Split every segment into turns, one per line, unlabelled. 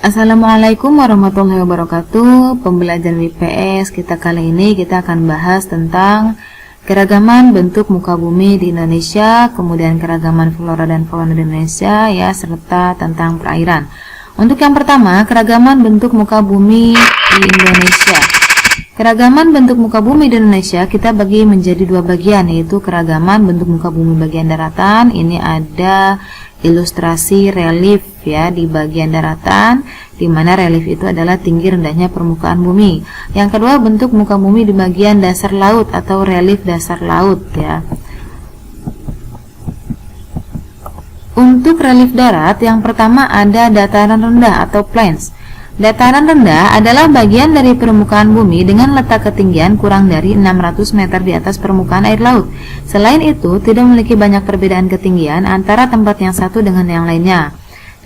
Assalamualaikum warahmatullahi wabarakatuh. Pembelajaran IPS kita kali ini kita akan bahas tentang keragaman bentuk muka bumi di Indonesia, kemudian keragaman flora dan fauna di Indonesia ya, serta tentang perairan. Untuk yang pertama, keragaman bentuk muka bumi di Indonesia. Keragaman bentuk muka bumi di Indonesia kita bagi menjadi dua bagian, yaitu keragaman bentuk muka bumi bagian daratan. Ini ada ilustrasi relief ya di bagian daratan, di mana relief itu adalah tinggi rendahnya permukaan bumi. Yang kedua, bentuk muka bumi di bagian dasar laut atau relief dasar laut ya. Untuk relief darat, yang pertama ada dataran rendah atau plains. Dataran rendah adalah bagian dari permukaan bumi dengan letak ketinggian kurang dari 600 meter di atas permukaan air laut. Selain itu, tidak memiliki banyak perbedaan ketinggian antara tempat yang satu dengan yang lainnya.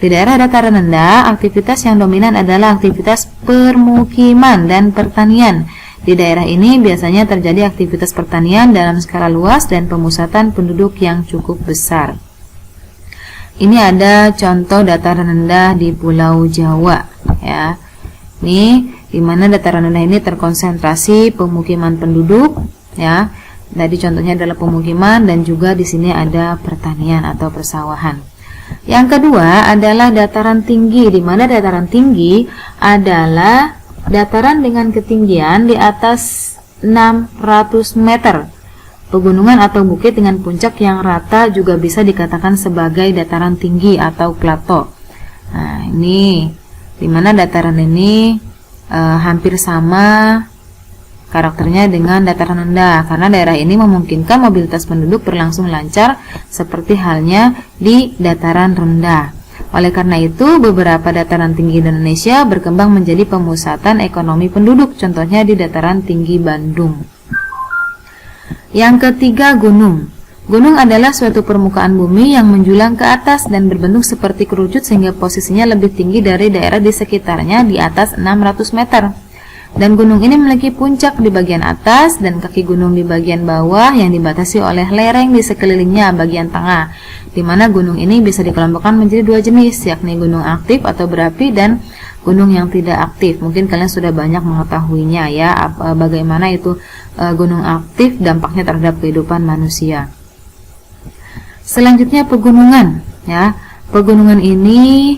Di daerah dataran rendah, aktivitas yang dominan adalah aktivitas permukiman dan pertanian. Di daerah ini biasanya terjadi aktivitas pertanian dalam skala luas dan pemusatan penduduk yang cukup besar. Ini ada contoh dataran rendah di Pulau Jawa ya. Ini di mana dataran rendah ini terkonsentrasi pemukiman penduduk ya. Tadi contohnya adalah pemukiman dan juga di sini ada pertanian atau persawahan. Yang kedua adalah dataran tinggi, di mana dataran tinggi adalah dataran dengan ketinggian di atas 600 meter. Pegunungan atau bukit dengan puncak yang rata juga bisa dikatakan sebagai dataran tinggi atau plato. Nah, ini dimana dataran ini hampir sama karakternya dengan dataran rendah, karena daerah ini memungkinkan mobilitas penduduk berlangsung lancar seperti halnya di dataran rendah. Oleh karena itu, beberapa dataran tinggi di Indonesia berkembang menjadi pemusatan ekonomi penduduk, contohnya di dataran tinggi Bandung. Yang ketiga, gunung. Gunung adalah suatu permukaan bumi yang menjulang ke atas dan berbentuk seperti kerucut sehingga posisinya lebih tinggi dari daerah di sekitarnya di atas 600 meter. Dan gunung ini memiliki puncak di bagian atas dan kaki gunung di bagian bawah yang dibatasi oleh lereng di sekelilingnya bagian tengah, di mana gunung ini bisa dikelompokkan menjadi dua jenis, yakni gunung aktif atau berapi dan gunung yang tidak aktif. Mungkin kalian sudah banyak mengetahuinya ya, bagaimana itu gunung aktif dampaknya terhadap kehidupan manusia. Selanjutnya pegunungan ya. Pegunungan ini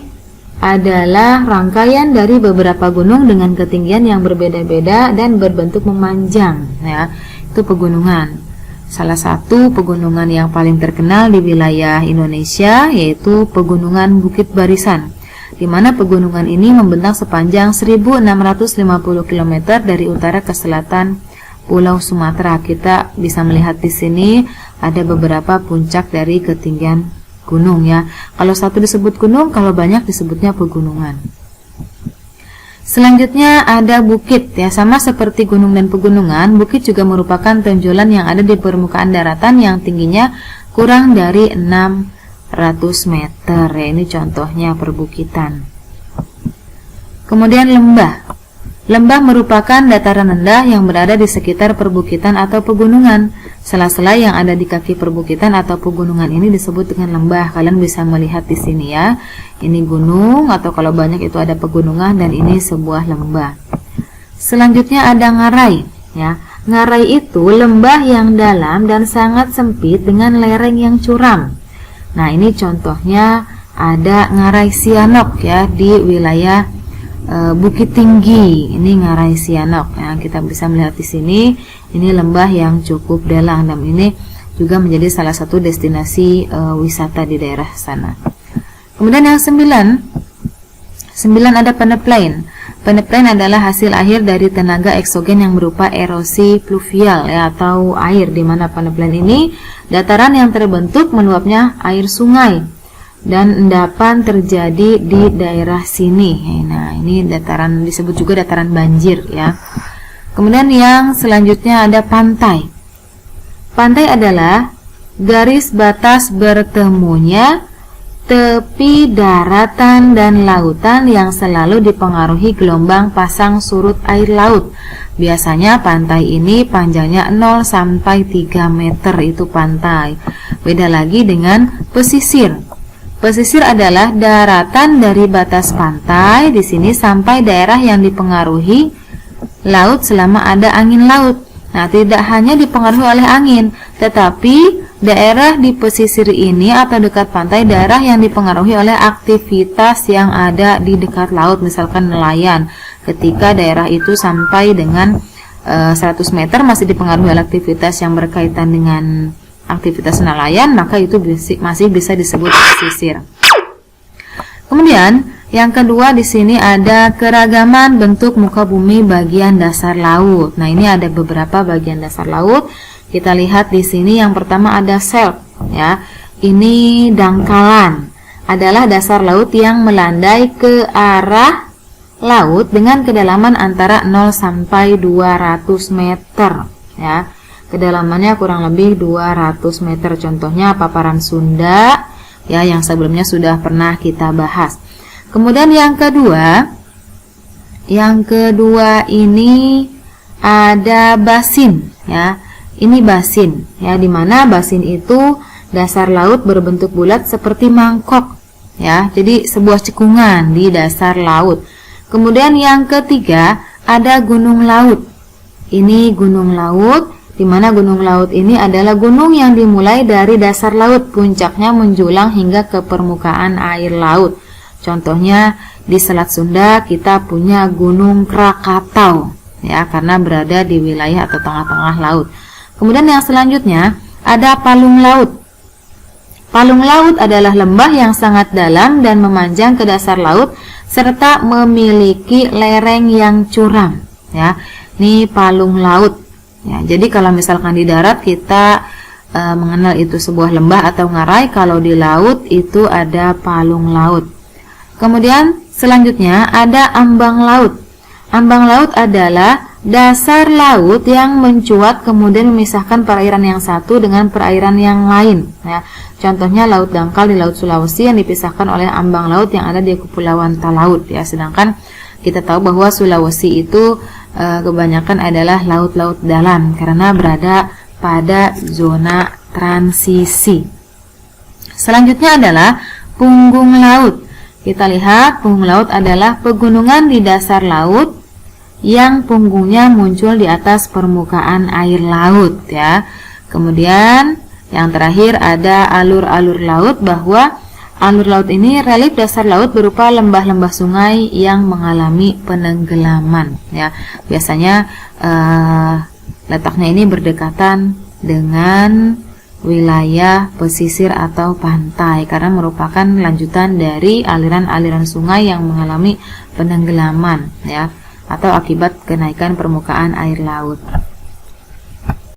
adalah rangkaian dari beberapa gunung dengan ketinggian yang berbeda-beda dan berbentuk memanjang ya. Itu pegunungan. Salah satu pegunungan yang paling terkenal di wilayah Indonesia yaitu Pegunungan Bukit Barisan, di mana pegunungan ini membentang sepanjang 1650 km dari utara ke selatan Pulau Sumatera. Kita bisa melihat di sini ada beberapa puncak dari ketinggian gunung ya. Kalau satu disebut gunung, kalau banyak disebutnya pegunungan. Selanjutnya ada bukit ya, sama seperti gunung dan pegunungan, bukit juga merupakan tonjolan yang ada di permukaan daratan yang tingginya kurang dari 600 meter ya. Ini contohnya perbukitan. Kemudian lembah. Lembah merupakan dataran rendah yang berada di sekitar perbukitan atau pegunungan. Sela-sela yang ada di kaki perbukitan atau pegunungan ini disebut dengan lembah. Kalian bisa melihat di sini ya. Ini gunung atau kalau banyak itu ada pegunungan dan ini sebuah lembah. Selanjutnya ada ngarai ya. Ngarai itu lembah yang dalam dan sangat sempit dengan lereng yang curam. Nah, ini contohnya ada Ngarai Sianok ya di wilayah Bukit Tinggi. Ini Ngarai Sianok. Nah, kita bisa melihat di sini, ini lembah yang cukup dalam dan ini juga menjadi salah satu destinasi wisata di daerah sana. Kemudian yang 9 ada peneplain. Peneplain adalah hasil akhir dari tenaga eksogen yang berupa erosi pluvial ya, atau air, di mana peneplain ini dataran yang terbentuk meluapnya air sungai dan endapan terjadi di daerah sini. Nah, ini dataran disebut juga dataran banjir ya. Kemudian yang selanjutnya ada pantai. Pantai adalah garis batas bertemunya tepi daratan dan lautan yang selalu dipengaruhi gelombang pasang surut air laut. Biasanya pantai ini panjangnya 0 sampai 3 meter, itu pantai. Beda lagi dengan pesisir. Pesisir adalah daratan dari batas pantai di sini sampai daerah yang dipengaruhi laut selama ada angin laut. Nah, tidak hanya dipengaruhi oleh angin, tetapi daerah di pesisir ini atau dekat pantai daerah yang dipengaruhi oleh aktivitas yang ada di dekat laut, misalkan nelayan. Ketika daerah itu sampai dengan 100 meter masih dipengaruhi oleh aktivitas yang berkaitan dengan aktivitas nelayan, maka itu masih bisa disebut pesisir. Kemudian yang kedua di sini ada keragaman bentuk muka bumi bagian dasar laut. Nah, ini ada beberapa bagian dasar laut. Kita lihat di sini yang pertama ada shelf, ya. Ini dangkalan, adalah dasar laut yang melandai ke arah laut dengan kedalaman antara 0 sampai 200 meter, ya. Kedalamannya kurang lebih 200 meter. Contohnya paparan Sunda, ya, yang sebelumnya sudah pernah kita bahas. Kemudian yang kedua ini ada basin, ya. Ini basin, ya, di mana basin itu dasar laut berbentuk bulat seperti mangkok, ya. Jadi sebuah cekungan di dasar laut. Kemudian yang ketiga ada gunung laut. Ini gunung laut, di mana gunung laut ini adalah gunung yang dimulai dari dasar laut, puncaknya menjulang hingga ke permukaan air laut. Contohnya di Selat Sunda kita punya Gunung Krakatau, ya, karena berada di wilayah atau tengah-tengah laut. Kemudian yang selanjutnya ada palung laut. Palung laut adalah lembah yang sangat dalam dan memanjang ke dasar laut serta memiliki lereng yang curam, ya. Ini palung laut. Ya, jadi kalau misalkan di darat kita mengenal itu sebuah lembah atau ngarai, kalau di laut itu ada palung laut. Kemudian selanjutnya ada ambang laut. Ambang laut adalah dasar laut yang mencuat kemudian memisahkan perairan yang satu dengan perairan yang lain, ya. Contohnya Laut Dangkal di Laut Sulawesi yang dipisahkan oleh ambang laut yang ada di Kepulauan Talaut, ya. Sedangkan kita tahu bahwa Sulawesi itu kebanyakan adalah laut-laut dalam karena berada pada zona transisi. Selanjutnya adalah punggung laut. Kita lihat punggung laut adalah pegunungan di dasar laut yang punggungnya muncul di atas permukaan air laut, ya. Kemudian yang terakhir ada alur-alur laut, bahwa alur laut ini relief dasar laut berupa lembah-lembah sungai yang mengalami penenggelaman, ya. Biasanya letaknya ini berdekatan dengan wilayah pesisir atau pantai karena merupakan lanjutan dari aliran-aliran sungai yang mengalami penenggelaman, ya, atau akibat kenaikan permukaan air laut.